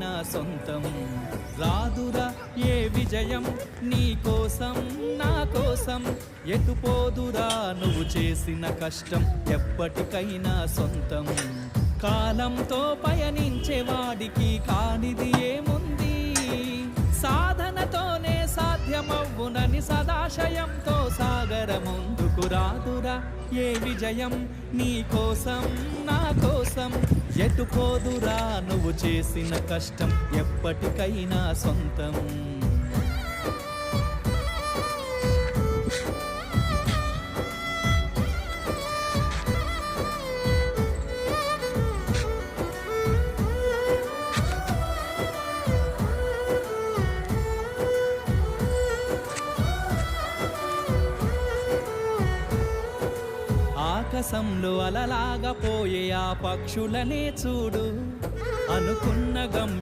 ఎప్పటికైనా సొంతం. రాదురా ఏ విజయం నీ కోసం నా కోసం, ఎటుపోదురా నువ్వు చేసిన కష్టం ఎప్పటికైనా సొంతం. కాలంతో పయనించే వాడికి కానిది ఏముంది, సాధనతోనే సాధ్యమవ్వునని సదాశయంతో సాగర ముందుకు. రాదురా ఏ విజయం నీ కోసం నా కోసం, ఎటుపోదురా నువ్వు చేసిన కష్టం ఎప్పటికైనా సొంతం. ఆకాశంలో అలలాగా పోయే ఆ పక్షులనే చూడు, అనుకున్న